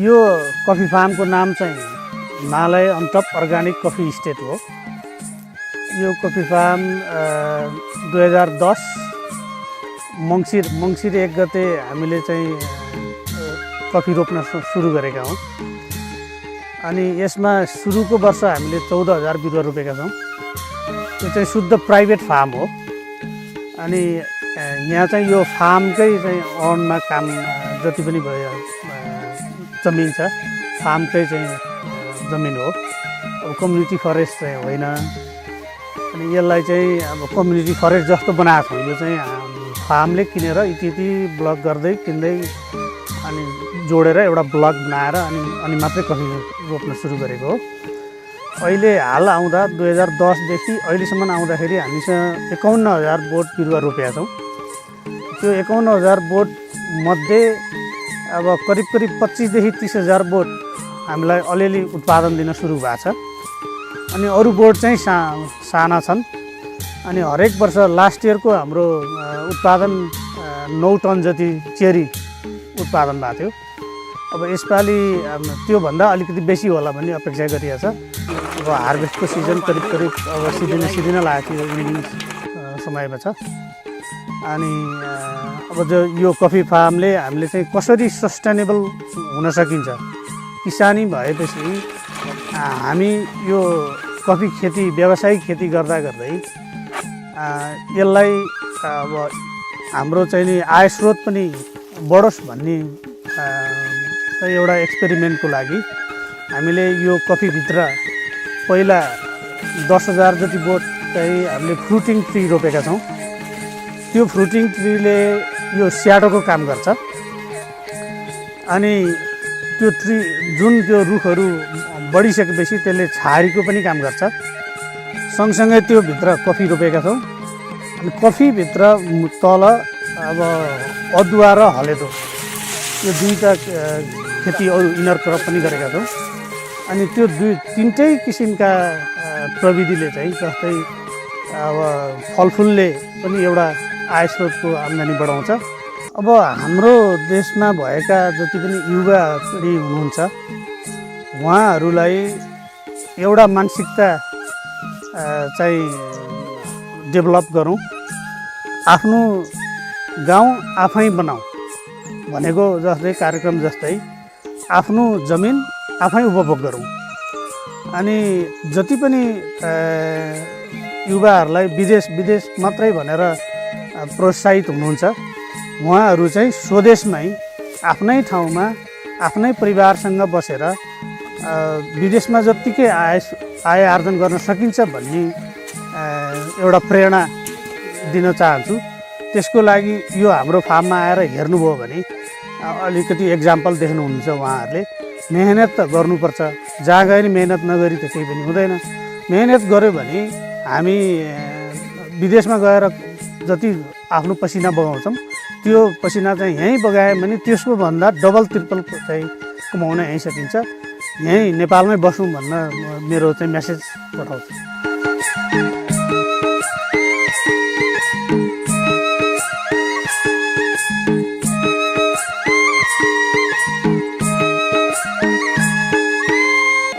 यो कफी फार्मको नाम चाहिँ हिमालय अन्तप अर्गानिक कफी इस्टेट हो। यो कफी फार्म 2010 मङ्सिर 1 गते हामीले चाहिँ कफी रोप्न सुरु गरेका हौँ। अनि यसमा सुरुको वर्ष हामीले 14,000 बिरुवा रोपेका छौँ। यो चाहिँ शुद्ध प्राइभेट फार्म हो। अनि यहाँ चाहिँ यो फार्मकै चाहिँ अनमा काम जति पनि भयो जमिन छ फार्मकै चाहिँ जमिन हो। अब कम्युनिटी फरेस्ट चाहिँ होइन। अनि यसलाई चाहिँ अब कम्युनिटी फरेस्ट जस्तो बनाएको छौँ। यो चाहिँ फार्मले किनेर इति ब्लक गर्दै किन्दै अनि जोडेर एउटा ब्लक बनाएर अनि मात्रै कफी रोप्न सुरु गरेको हो। अहिले हाल आउँदा 2010 देखि अहिलेसम्म आउँदाखेरि हामीसँग 51,000 बोट बिरुवा रोपेका छौँ। त्यो 51,000 बोट मध्ये अब करिब 25 देखि 30,000 बोट हामीलाई अलिअलि उत्पादन दिन सुरु भएको छ। अनि अरू बोट चाहिँ साना छन्। अनि हरेक वर्ष लास्ट इयरको हाम्रो उत्पादन 9 टन जति चेरी उत्पादन भएको थियो। अब यसपालि त्योभन्दा अलिकति बेसी होला भन्ने अपेक्षा गरिएको छ। अब हार्भेस्टको सिजन करिब अब सिदिन लागेको थियो, इन्डिङ समयमा छ। अनि अब यो कफी फार्मले हामीले चाहिँ कसरी सस्टेनेबल हुन सकिन्छ, किसानी भएपछि हामी यो कफी खेती व्यावसायिक खेती गर्दा गर्दै यसलाई अब हाम्रो चाहिँ नि आय स्रोत पनि बढोस् भन्ने एउटा एक्सपेरिमेन्टको लागि हामीले यो कफीभित्र पहिला 10,000 जति बोट चाहिँ हामीले फ्रुटिङ ट्री रोपेका छौँ। त्यो फ्रुटिङ ट्रीले यो स्याडोको काम गर्छ। अनि त्यो ट्री जुन त्यो रुखहरू बढिसकेपछि त्यसले छारीको पनि काम गर्छ। सँगसँगै त्यो भित्र कफी रोपेका छौँ। अनि कफीभित्र तल अब अदुवा र हलेदो यो दुईवटा खेती अरू इनर क्रप पनि गरेका छौँ। अनि त्यो तिनटै किसिमका प्रविधिले चाहिँ जस्तै अब फलफुलले पनि एउटा आय स्रोतको आम्दानी बढाउँछ। अब हाम्रो देशमा भएका जति पनि युवा पिँढी हुनुहुन्छ उहाँहरूलाई एउटा मानसिकता चाहिँ डेभलप गरौँ। आफ्नो गाउँ आफै बनाऊ भनेको जस्तै कार्यक्रम जस्तै आफ्नो जमिन आफै उपभोग गरौँ। अनि जति पनि युवाहरूलाई विदेश मात्रै भनेर प्रोत्साहित हुनुहुन्छ उहाँहरू चाहिँ स्वदेशमै आफ्नै ठाउँमा आफ्नै परिवारसँग बसेर विदेशमा जत्तिकै आय आर्जन गर्न सकिन्छ भन्ने एउटा प्रेरणा दिन चाहन्छु। त्यसको लागि यो हाम्रो फार्ममा आएर हेर्नुभयो भने अलिकति एक्जाम्पल देख्नुहुन्छ। उहाँहरूले मेहनत त गर्नुपर्छ। जहाँ गए नि मेहनत नगरी त केही पनि हुँदैन। मेहनत गऱ्यो भने हामी विदेशमा गएर जति आफ्नो पसिना बगाउँछौँ त्यो पसिना चाहिँ यहीँ बगायो भने त्यसको भन्दा डबल ट्रिपल चाहिँ कमाउन यहीँ सकिन्छ। यहीँ नेपालमै बसौँ भन्न मेरो चाहिँ मेसेज पठाउँछु।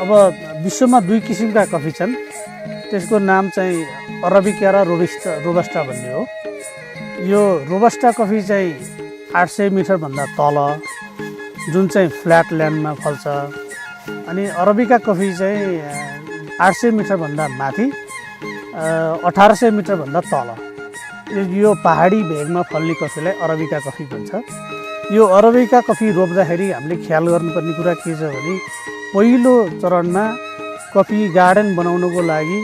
अब विश्वमा 2 किसिमका कफी छन्। त्यसको नाम चाहिँ अरबिका र रोबस्टा भन्ने हो। यो रोबस्टा कफी चाहिँ 800 मिटरभन्दा तल जुन चाहिँ फ्ल्याट ल्यान्डमा फल्छ। अनि अरबिका कफी चाहिँ 800 मिटरभन्दा माथि 1800 मिटरभन्दा तल यो पहाडी भेगमा फल्ने कफीलाई अरबिका कफी भन्छ। यो अरबिका कफी रोप्दाखेरि हामीले ख्याल गर्नुपर्ने कुरा के छ भने पहिलो चरणमा कफी गार्डन बनाउनको लागि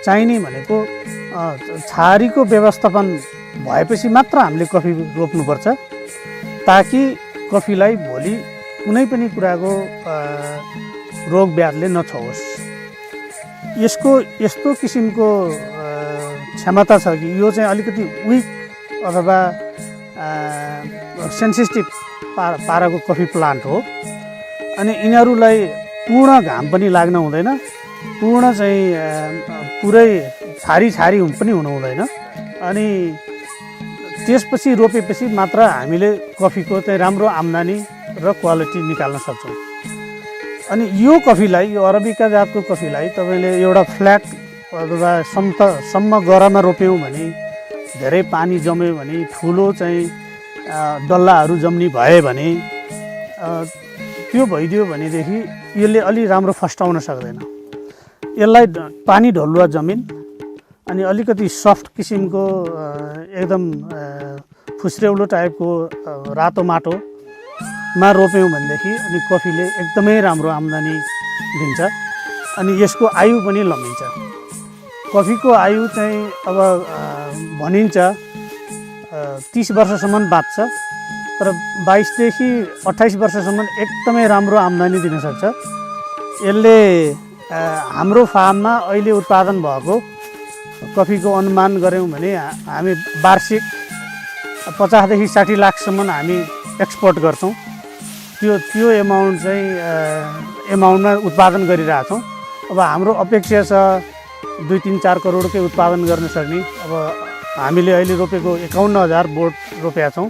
चाहिने भनेको छारीको व्यवस्थापन भएपछि मात्र हामीले कफी रोप्नुपर्छ, ताकि कफीलाई भोलि कुनै पनि कुराको रोग व्याधले नछोओस्। यसको यस्तो किसिमको क्षमता छ कि यो चाहिँ अलिकति विक अथवा सेन्सिटिभ पाराको कफी प्लान्ट हो। अनि यिनीहरूलाई पूर्ण घाम पनि लाग्न हुँदैन, पूर्ण चाहिँ पुरै छारी पनि हुनु हुँदैन। अनि त्यसपछि रोपेपछि मात्र हामीले कफीको चाहिँ राम्रो आम्दानी र क्वालिटी निकाल्न सक्छौँ। अनि यो कफीलाई, यो अरबिका जातको कफीलाई तपाईँले एउटा फ्ल्याट अथवा सम्म गरामा रोप्यौँ भने, धेरै पानी जम्यो भने, ठुलो चाहिँ डल्लाहरू जम्नी भए भने, त्यो भइदियो भनेदेखि यसले अलि राम्रो फस्टाउन सक्दैन। यसलाई पानी ढलुवा जमिन अनि अलिकति सफ्ट किसिमको एकदम फुस्रेउलो टाइपको रातो माटोमा रोप्यौँ भनेदेखि अनि कफीले एकदमै राम्रो आम्दानी दिन्छ। अनि यसको आयु पनि लम्बिन्छ। कफीको आयु चाहिँ अब भनिन्छ 30 वर्षसम्म बाँच्छ, तर 22 देखि 28 वर्षसम्म एकदमै राम्रो आम्दानी दिन सक्छ। यसले हाम्रो फार्ममा अहिले उत्पादन भएको कफीको अनुमान गऱ्यौँ भने हामी वार्षिक 50 देखि 60 लाखसम्म हामी एक्सपोर्ट गर्छौँ। त्यो एमाउन्ट चाहिँ एमाउन्टमा उत्पादन गरिरहेछौँ। अब हाम्रो अपेक्षा छ 2-3-4 करोडकै उत्पादन गर्न सक्ने। अब हामीले अहिले रोपेको 51,000 बोट रोपेका छौँ।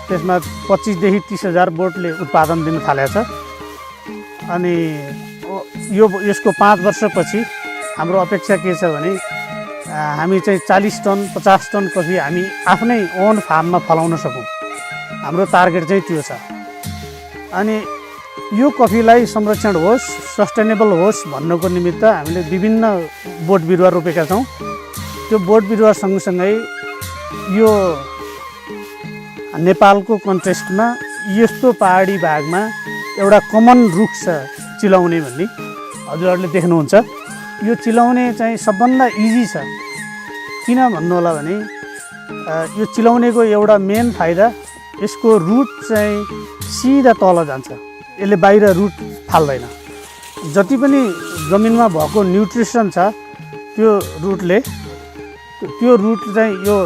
त्यसमा 25 देखि 30,000 बोटले उत्पादन दिन थालेको छ। अनि यसको 5 वर्षपछि हाम्रो अपेक्षा के छ भने हामी चाहिँ 40 टन 50 टन कफी हामी आफ्नै ओन फार्ममा फलाउन सकौँ। हाम्रो टार्गेट चाहिँ त्यो छ। अनि यो कफीलाई संरक्षण होस्, सस्टेनेबल होस् भन्नको निमित्त हामीले विभिन्न बोट बिरुवा रोपेका छौँ। त्यो बोट बिरुवा सँगसँगै यो नेपालको कन्टेक्स्टमा यस्तो पहाडी भागमा एउटा कमन रुख छ चिलाउने भन्ने, हजुरहरूले देख्नुहुन्छ। यो चिलाउने चाहिँ सबभन्दा इजी छ। किन भन्नु होला भने यो चिलाउनेको एउटा मेन फाइदा, यसको रुट चाहिँ सिधा तल जान्छ। यसले बाहिर रुट फाल्दैन। जति पनि जमिनमा भएको न्युट्रिसन छ त्यो रुट चाहिँ यो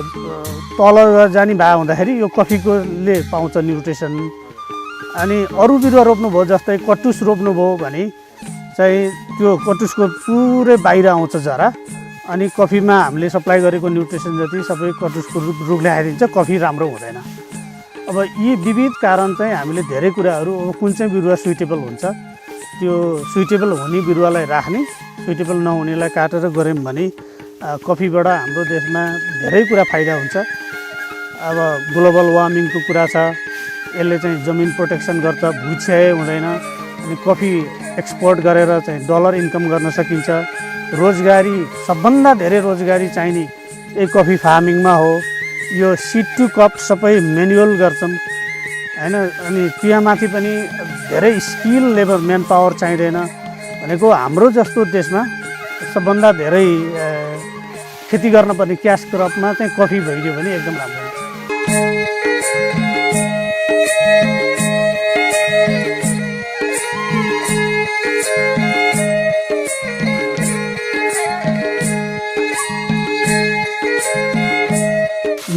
तल जाने भए हुँदाखेरि यो कफीकोले पाउँछ न्युट्रिसन। अनि अरू बिरुवा रोप्नुभयो जस्तै कटुस रोप्नुभयो भने चाहिँ त्यो कटुसको पुरै बाहिर आउँछ जरा, अनि कफीमा हामीले सप्लाई गरेको न्युट्रिसन जति सबै कटुसको रुखले खाइदिन्छ, कफी राम्रो हुँदैन। अब यी विविध कारण चाहिँ हामीले धेरै कुराहरू, अब कुन चाहिँ बिरुवा सुइटेबल हुन्छ त्यो सुइटेबल हुने बिरुवालाई राख्ने, सुइटेबल नहुनेलाई काटेर गऱ्यौँ भने कफीबाट हाम्रो देशमा धेरै कुरा फाइदा हुन्छ। अब ग्लोबल वार्मिङको कुरा छ, यसले चाहिँ जमिन प्रोटेक्सन गर्छ, भुइँक्षय हुँदैन। अनि कफी एक्सपोर्ट गरेर चाहिँ डलर इन्कम गर्न सकिन्छ। रोजगारी, सबभन्दा धेरै रोजगारी चाहिने यही कफी फार्मिङमा हो। यो सिड टु कप सबै म्यानुअल गर्छौँ हैन। अनि त्यहाँमाथि पनि धेरै स्किल लेबर म्यान पावर चाहिँदैन। भनेको हाम्रो जस्तो देशमा सबभन्दा धेरै खेती गर्न पर्ने क्यास क्रपमा चाहिँ कफी भइदियो भने एकदम राम्रो हुन्छ।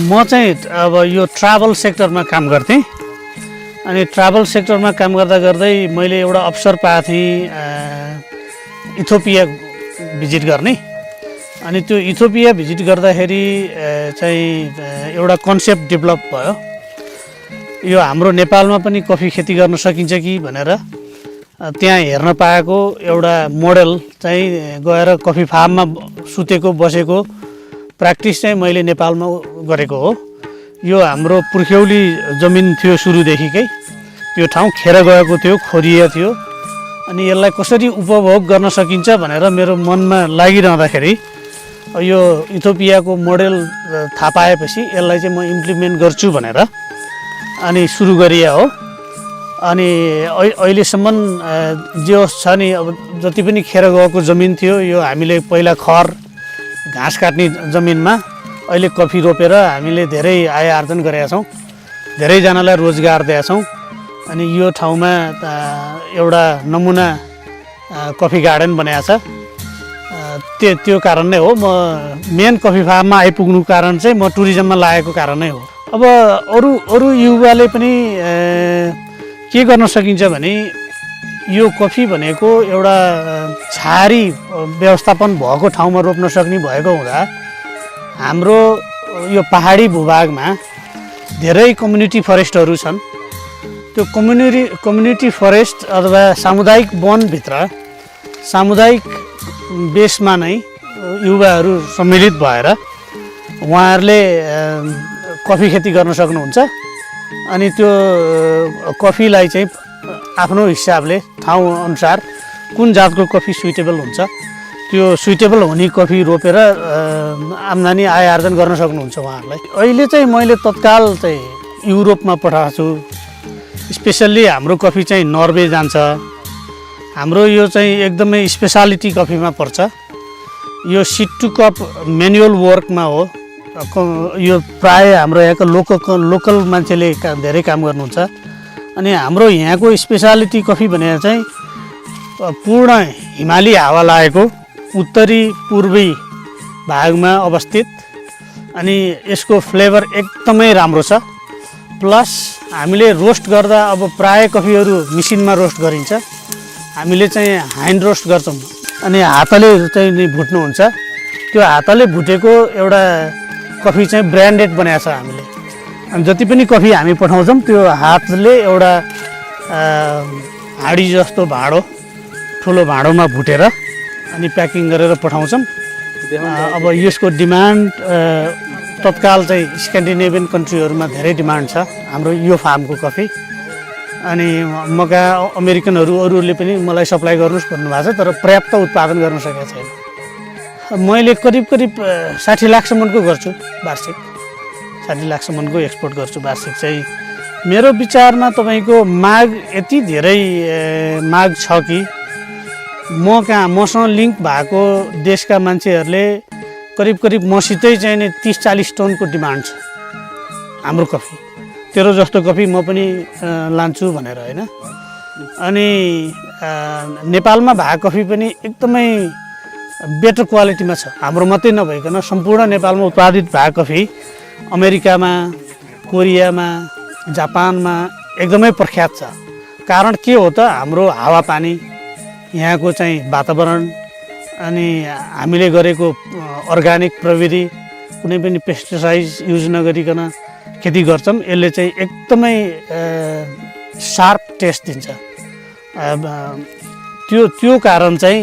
म चाहिँ अब यो ट्राभल सेक्टरमा काम गर्थेँ। अनि ट्राभल सेक्टरमा काम गर्दा गर्दै मैले एउटा अवसर पाएको थिएँ इथियोपिया भिजिट गर्ने। अनि त्यो इथियोपिया भिजिट गर्दाखेरि चाहिँ एउटा कन्सेप्ट डेभलप भयो, यो हाम्रो नेपालमा पनि कफी खेती गर्न सकिन्छ कि भनेर। त्यहाँ हेर्न पाएको एउटा मोडल चाहिँ गएर कफी फार्ममा सुतेको बसेको प्र्याक्टिस चाहिँ मैले नेपालमा गरेको हो। यो हाम्रो पुर्ख्यौली जमिन थियो सुरुदेखिकै। यो ठाउँ खेर गएको थियो, खोरिएको थियो। अनि यसलाई कसरी उपभोग गर्न सकिन्छ भनेर मेरो मनमा लागिरहँदाखेरि यो इथियोपियाको मोडेल थाहा पाएपछि यसलाई चाहिँ म इम्प्लिमेन्ट गर्छु भनेर अनि सुरु गरिए हो। अनि अहिलेसम्म जे छ नि, अब जति पनि खेर गएको जमिन थियो यो हामीले पहिला खर घाँस काट्ने जमिनमा अहिले कफी रोपेर हामीले धेरै आय आर्जन गरेका छौँ, धेरैजनालाई रोजगार दिएका छौँ। अनि यो ठाउँमा एउटा नमुना कफी गार्डन बनाएको छ। त्यो कारण नै हो। म मेन कफी फार्ममा आइपुग्नु कारण चाहिँ म टुरिज्ममा लागेको कारण नै हो। अब अरू युवाले पनि के गर्न सकिन्छ भने यो कफी भनेको एउटा छारी व्यवस्थापन भएको ठाउँमा रोप्न सक्ने भएको हुँदा हाम्रो यो पहाडी भूभागमा धेरै कम्युनिटी फरेस्टहरू छन्। त्यो कम्युनिटी फरेस्ट अथवा सामुदायिक वनभित्र सामुदायिक बेसमा नै युवाहरू सम्मिलित भएर उहाँहरूले कफी खेती गर्न सक्नुहुन्छ। अनि त्यो कफीलाई चाहिँ आफ्नो हिसाबले ठाउँअनुसार कुन जातको कफी सुइटेबल हुन्छ त्यो सुइटेबल हुने कफी रोपेर आम्दानी आय आर्जन गर्न सक्नुहुन्छ उहाँहरूलाई। अहिले चाहिँ मैले तत्काल चाहिँ युरोपमा पठाएको छु। स्पेसल्ली हाम्रो कफी चाहिँ नर्वे जान्छ। हाम्रो यो चाहिँ एकदमै स्पेसालिटी कफीमा पर्छ। यो सिड टु कप म्यानुअल वर्कमा हो। यो प्राय हाम्रो यहाँको लोकल मान्छेले धेरै काम गर्नुहुन्छ। अनि हाम्रो यहाँको स्पेसालिटी कफी भनेर चाहिँ पूर्ण हिमाली हावा लागेको उत्तरी पूर्वी भागमा अवस्थित। अनि यसको फ्लेभर एकदमै राम्रो छ। प्लस हामीले रोस्ट गर्दा अब प्राय कफीहरू मिसिनमा रोस्ट गरिन्छ, हामीले चाहिँ ह्यान्ड रोस्ट गर्छौँ। अनि हातले चाहिँ नि भुट्नुहुन्छ। त्यो हातले भुटेको एउटा कफी चाहिँ ब्रान्डेड बनाएको छ हामीले। अनि जति पनि कफी हामी पठाउँछौँ त्यो हातले एउटा हाँडी जस्तो भाँडो ठुलो भाँडोमा भुटेर अनि प्याकिङ गरेर पठाउँछौँ। अब यसको डिमान्ड तत्काल चाहिँ स्क्यान्डिनेभियन कन्ट्रीहरूमा धेरै डिमान्ड छ हाम्रो यो फार्मको कफी। अनि मका अमेरिकनहरू अरूले पनि मलाई सप्लाई गर्नुहोस् भन्नुभएको छ, तर पर्याप्त उत्पादन गर्न सकेको छैन। मैले करिब 60 लाखसम्मको गर्छु वार्षिक। 60 लाखसम्मको एक्सपोर्ट गर्छु वार्षिक चाहिँ। मेरो विचारमा तपाईँको माग यति धेरै माग छ कि मसँग लिङ्क भएको देशका मान्छेहरूले करिब मसितै चाहिँ नि 30-40 टनको डिमान्ड छ हाम्रो कफी। तेरो जस्तो कफी म पनि लान्छु भनेर होइन। अनि नेपालमा भएको कफी पनि एकदमै बेटर क्वालिटीमा छ। हाम्रो मात्रै नभइकन सम्पूर्ण नेपालमा उत्पादित भएको कफी अमेरिकामा, कोरियामा, जापानमा एकदमै प्रख्यात छ। कारण के हो त हाम्रो हावापानी, यहाँको चाहिँ वातावरण, अनि हामीले गरेको अर्ग्यानिक प्रविधि, कुनै पनि पेस्टिसाइड युज नगरिकन खेती गर्छौँ। यसले चाहिँ एकदमै सार्प टेस्ट दिन्छ। त्यो कारण चाहिँ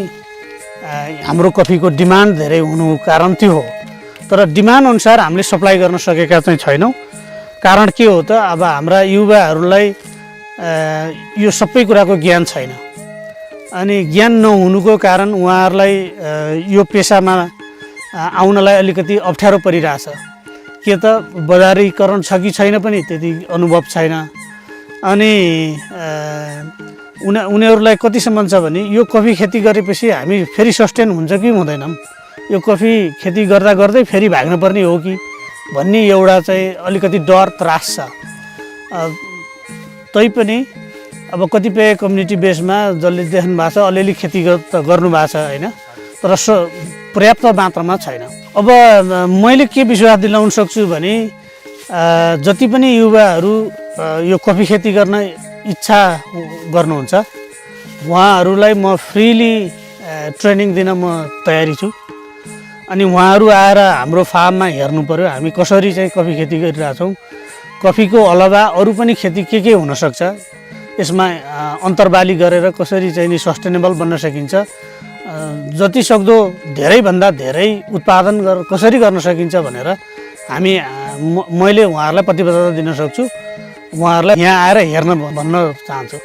हाम्रो कफीको डिमान्ड धेरै हुनुको कारण त्यो हो। तर डिमान्ड अनुसार हामीले सप्लाई गर्न सकेका चाहिँ छैनौँ। कारण के हो त अब हाम्रा युवाहरूलाई यो सबै कुराको ज्ञान छैन। अनि ज्ञान नहुनुको कारण उहाँहरूलाई यो पेसामा आउनलाई अलिकति अप्ठ्यारो परिरहेछ। के त बजारीकरण छ कि छैन पनि त्यति अनुभव छैन। अनि उनीहरूलाई कतिसम्म छ भने यो कफी खेती गरेपछि हामी फेरि सस्टेन हुन्छ कि हुँदैनौँ, यो कफी खेती गर्दा गर्दै फेरि भाग्नुपर्ने हो कि भन्ने एउटा चाहिँ अलिकति डर त्रास छ। तैपनि अब कतिपय कम्युनिटी बेसमा जसले देख्नु भएको छ अलिअलि खेती गर्नुभएको छ होइन, तर पर्याप्त मात्रामा छैन। अब मैले के विश्वास दिलाउन सक्छु भने जति पनि युवाहरू यो कफी खेती गर्न इच्छा गर्नुहुन्छ उहाँहरूलाई म फ्रीली ट्रेनिङ दिन म तयारी छु। अनि उहाँहरू आएर हाम्रो फार्ममा हेर्नु पर्यो हामी कसरी चाहिँ कफी खेती गरिरहेछौँ। कफीको अलावा अरू पनि खेती के हुनसक्छ, यसमा अन्तर्बाली गरेर कसरी चाहिँ नि सस्टेनेबल बन्न सकिन्छ, जति सक्दो धेरैभन्दा धेरै उत्पादन कसरी गर्न सकिन्छ भनेर मैले उहाँहरूलाई प्रतिबद्धता दिन सक्छु। उहाँहरूलाई यहाँ आएर हेर्न भन्न चाहन्छु।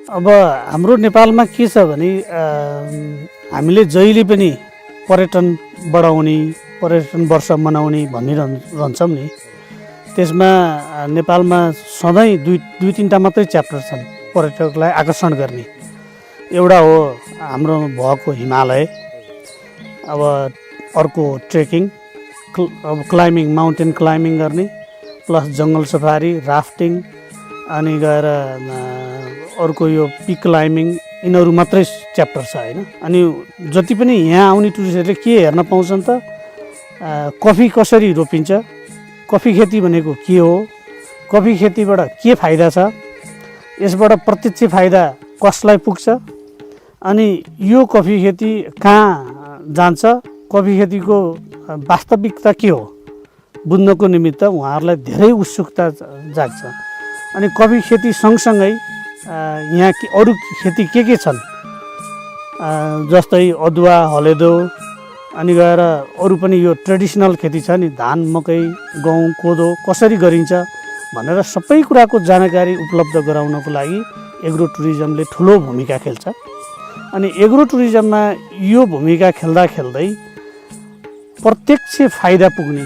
अब हाम्रो नेपालमा के छ भने हामीले जहिले पनि पर्यटन बढाउने पर्यटन वर्ष मनाउने भनिरहन्छौँ नि। त्यसमा नेपालमा सधैँ दुई तिनवटा मात्रै च्याप्टर छन् पर्यटकलाई आकर्षण गर्ने। एउटा हो हाम्रो भएको हिमालय, अब अर्को ट्रेकिङ, अब क्लाइम्बिङ, माउन्टेन क्लाइम्बिङ गर्ने, प्लस जङ्गल सफारी, राफ्टिङ, अनि गएर अर्को यो पिक क्लाइम्बिङ, यिनीहरू मात्रै च्याप्टर छ होइन। अनि जति पनि यहाँ आउने टुरिस्टहरूले के हेर्न पाउँछन् त, कफी कसरी रोपिन्छ, कफी खेती भनेको के हो, कफी खेतीबाट के फाइदा छ, यसबाट प्रत्यक्ष फाइदा कसलाई पुग्छ, अनि यो कफी खेती कहाँ जान्छ, कफी खेतीको वास्तविकता के हो बुझ्नको निमित्त उहाँहरूलाई धेरै उत्सुकता जाग्छ। अनि कफी खेती सँगसँगै यहाँ अरू खेती के छन्, जस्तै अदुवा, हलेदो, अनि गएर अरू पनि यो ट्रेडिसनल खेती छ नि, धान, मकै, गहुँ, कोदो कसरी गरिन्छ भनेर सबै कुराको जानकारी उपलब्ध गराउनको लागि एग्रो टुरिज्मले ठुलो भूमिका खेल्छ। अनि एग्रो टुरिज्ममा यो भूमिका खेल्दा खेल्दै प्रत्यक्ष फाइदा पुग्ने,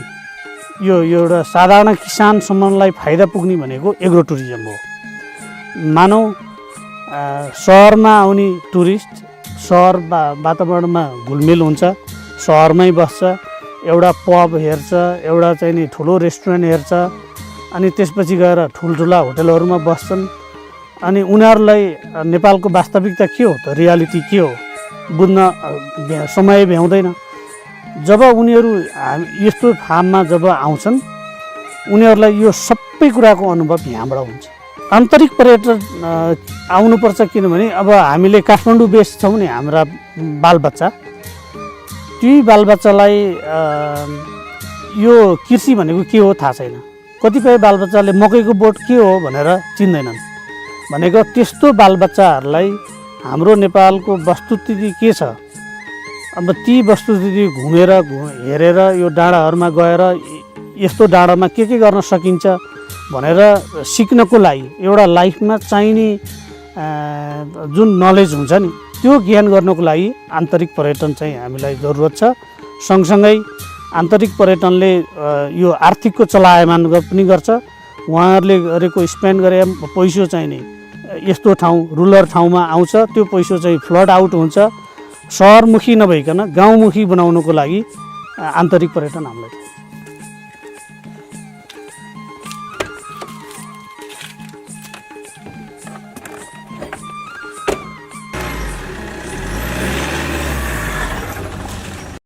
यो एउटा साधारण किसानसम्मलाई फाइदा पुग्ने भनेको एग्रो टुरिज्म हो। मानौ सहरमा आउने टुरिस्ट सहर वातावरणमा घुलमिल हुन्छ, सहरमै बस्छ, एउटा पब हेर्छ, एउटा चाहिँ नि ठुलो रेस्टुरेन्ट हेर्छ, अनि त्यसपछि गएर ठुल्ठुला होटलहरूमा बस्छन्। अनि उनीहरूलाई नेपालको वास्तविकता के हो त, रियालिटी के हो बुझ्न समय भ्याउँदैन। जब उनीहरू यस्तो फार्ममा जब आउँछन्, उनीहरूलाई यो सबै कुराको अनुभव यहाँबाट हुन्छ। आन्तरिक पर्यटन आउनुपर्छ, किनभने अब हामीले काठमाडौँ बेस छौँ नि, हाम्रा बालबच्चा, ती बालबच्चालाई यो कृषि भनेको के हो थाहा छैन। कतिपय बालबच्चाले मकैको बोट के हो भनेर चिन्दैनन्। भनेको त्यस्तो बालबच्चाहरूलाई हाम्रो नेपालको वस्तुस्थिति के छ, अब ती वस्तुस्थिति घुमेर हेरेर यो डाँडाहरूमा गएर यस्तो डाँडामा के गर्न सकिन्छ भनेर सिक्नको लागि, एउटा लाइफमा चाहिने जुन नलेज हुन्छ नि, त्यो ज्ञान गर्नको लागि आन्तरिक पर्यटन चाहिँ हामीलाई जरुरत छ। सँगसँगै आन्तरिक पर्यटनले यो आर्थिकको चलायमान पनि गर्छ। उहाँहरूले गरेको स्पेन्ड गरे पैसो चाहिँ नि यस्तो ठाउँ रुरल ठाउँमा आउँछ, त्यो पैसो चाहिँ फ्लड आउट हुन्छ। सहरमुखी नभइकन गाउँमुखी बनाउनको लागि आन्तरिक पर्यटन हामीलाई